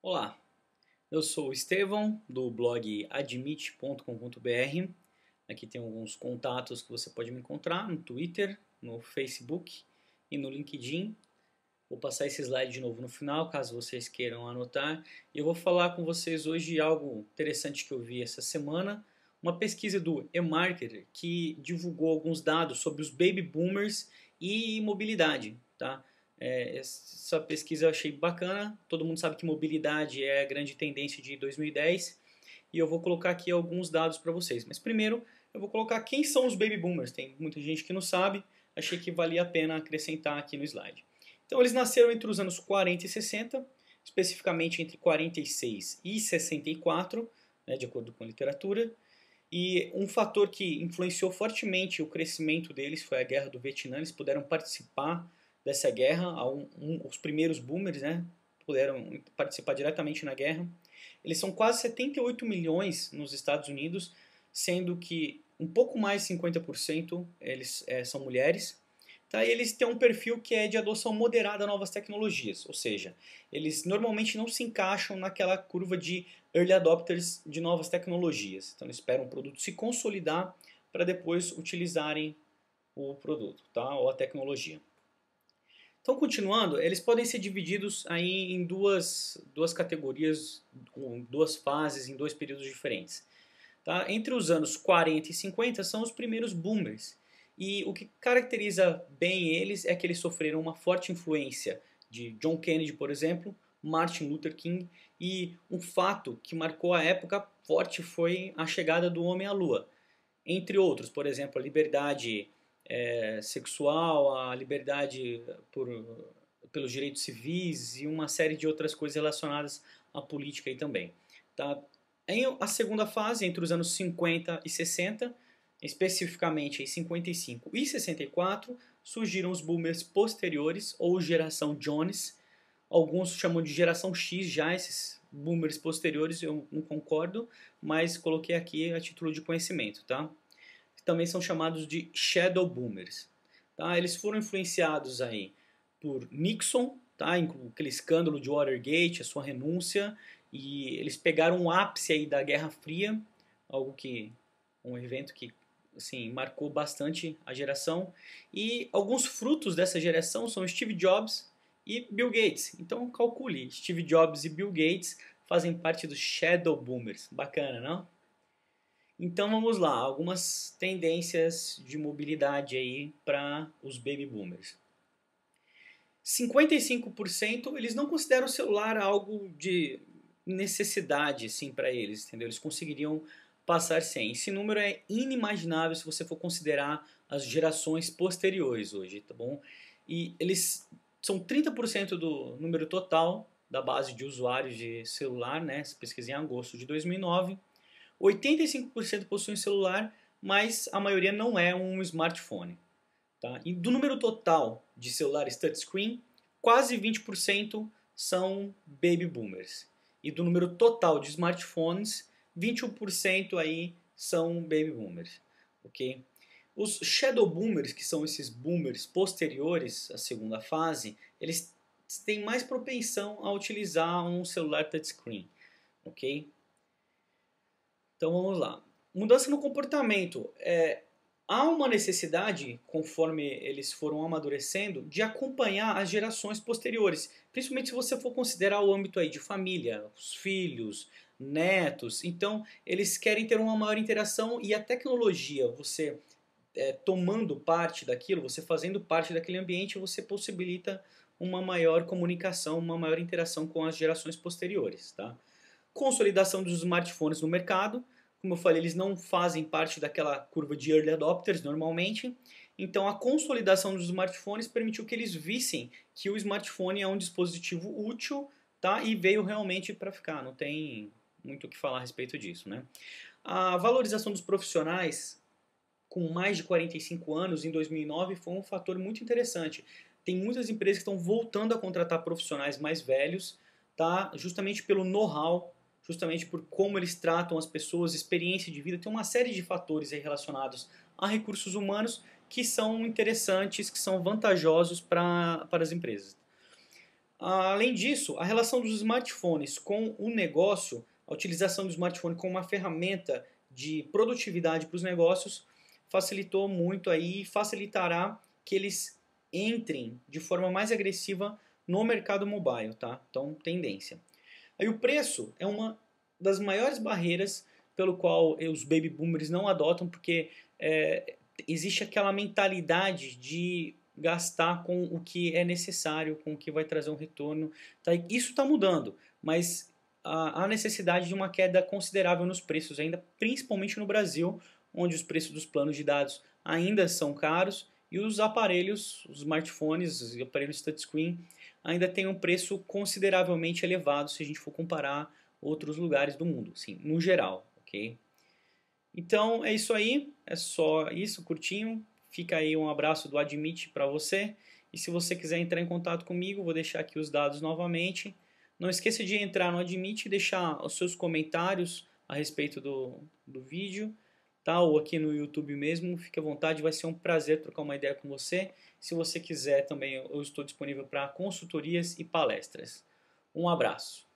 Olá, eu sou o Estevão do blog admit.com.br. Aqui tem alguns contatos que você pode me encontrar no Twitter, no Facebook e no LinkedIn. Vou passar esse slide de novo no final, caso vocês queiram anotar. E eu vou falar com vocês hoje algo interessante que eu vi essa semana. Uma pesquisa do eMarketer que divulgou alguns dados sobre os baby boomers e mobilidade, tá? Essa pesquisa eu achei bacana. Todo mundo sabe que mobilidade é a grande tendência de 2010 e eu vou colocar aqui alguns dados para vocês. Mas primeiro eu vou colocar quem são os baby boomers. Tem muita gente que não sabe, achei que valia a pena acrescentar aqui no slide. Então eles nasceram entre os anos 40 e 60, especificamente entre 46 e 64, né, de acordo com a literatura. E um fator que influenciou fortemente o crescimento deles foi a Guerra do Vietnã. Eles puderam participar dessa guerra, os primeiros boomers, né, puderam participar diretamente na guerra. Eles são quase 78 milhões nos Estados Unidos, sendo que um pouco mais de 50% eles são mulheres. Tá? E eles têm um perfil que é de adoção moderada a novas tecnologias, ou seja, eles normalmente não se encaixam naquela curva de early adopters de novas tecnologias. Então eles esperam o produto se consolidar para depois utilizarem o produto, tá? Ou a tecnologia. Então, continuando, eles podem ser divididos aí em duas categorias, duas fases, em dois períodos diferentes. Tá? Entre os anos 40 e 50 são os primeiros boomers. E o que caracteriza bem eles é que eles sofreram uma forte influência de John Kennedy, por exemplo, Martin Luther King, e um fato que marcou a época forte foi a chegada do homem à Lua. Entre outros, por exemplo, a liberdade sexual, a liberdade pelos direitos civis e uma série de outras coisas relacionadas à política aí também. Tá? Em a segunda fase, entre os anos 50 e 60, especificamente em 55 e 64, surgiram os boomers posteriores, ou geração Jones. Alguns chamam de geração X já, esses boomers posteriores, eu não concordo, mas coloquei aqui a título de conhecimento, tá? Também são chamados de Shadow Boomers. Tá? Eles foram influenciados aí por Nixon, tá? Aquele escândalo de Watergate, a sua renúncia, e eles pegaram um ápice aí da Guerra Fria, um evento que assim, marcou bastante a geração, e alguns frutos dessa geração são Steve Jobs e Bill Gates. Então calcule, Steve Jobs e Bill Gates fazem parte dos Shadow Boomers. Bacana, não? Então vamos lá, algumas tendências de mobilidade aí para os baby boomers. 55% eles não consideram o celular algo de necessidade assim para eles, entendeu? Eles conseguiriam passar sem. Esse número é inimaginável se você for considerar as gerações posteriores hoje, tá bom? E eles são 30% do número total da base de usuários de celular, né? Essa pesquisa em agosto de 2009. 85% possuem celular, mas a maioria não é um smartphone. Tá? E do número total de celulares touchscreen, quase 20% são baby boomers. E do número total de smartphones, 21% aí são baby boomers. Okay? Os shadow boomers, que são esses boomers posteriores à segunda fase, eles têm mais propensão a utilizar um celular touchscreen. Ok? Então vamos lá. Mudança no comportamento. Há uma necessidade, conforme eles foram amadurecendo, de acompanhar as gerações posteriores. Principalmente se você for considerar o âmbito aí de família, os filhos, netos. Então eles querem ter uma maior interação e a tecnologia, você tomando parte daquilo, você fazendo parte daquele ambiente, você possibilita uma maior comunicação, uma maior interação com as gerações posteriores. Tá? Consolidação dos smartphones no mercado. Como eu falei, eles não fazem parte daquela curva de early adopters normalmente. Então a consolidação dos smartphones permitiu que eles vissem que o smartphone é um dispositivo útil, tá? E veio realmente para ficar. Não tem muito o que falar a respeito disso, né? A valorização dos profissionais com mais de 45 anos em 2009 foi um fator muito interessante. Tem muitas empresas que estão voltando a contratar profissionais mais velhos, tá? Justamente pelo know-how, justamente por como eles tratam as pessoas, experiência de vida. Tem uma série de fatores aí relacionados a recursos humanos que são interessantes, que são vantajosos para as empresas. Além disso, a relação dos smartphones com o negócio, a utilização do smartphone como uma ferramenta de produtividade para os negócios, facilitou muito aí e facilitará que eles entrem de forma mais agressiva no mercado mobile, tá? Então, tendência. Aí o preço é uma das maiores barreiras pelo qual os baby boomers não adotam, porque existe aquela mentalidade de gastar com o que é necessário, com o que vai trazer um retorno. Tá? Isso está mudando, mas há necessidade de uma queda considerável nos preços ainda, principalmente no Brasil, onde os preços dos planos de dados ainda são caros e os aparelhos, os smartphones, os aparelhos touchscreen ainda têm um preço consideravelmente elevado se a gente for comparar outros lugares do mundo, sim, no geral, ok? Então é isso aí, é só isso, curtinho. Fica aí um abraço do Admit para você. E se você quiser entrar em contato comigo, vou deixar aqui os dados novamente. Não esqueça de entrar no Admit e deixar os seus comentários a respeito do vídeo, tá? Ou aqui no YouTube mesmo. Fique à vontade, vai ser um prazer trocar uma ideia com você. Se você quiser também, eu estou disponível para consultorias e palestras. Um abraço.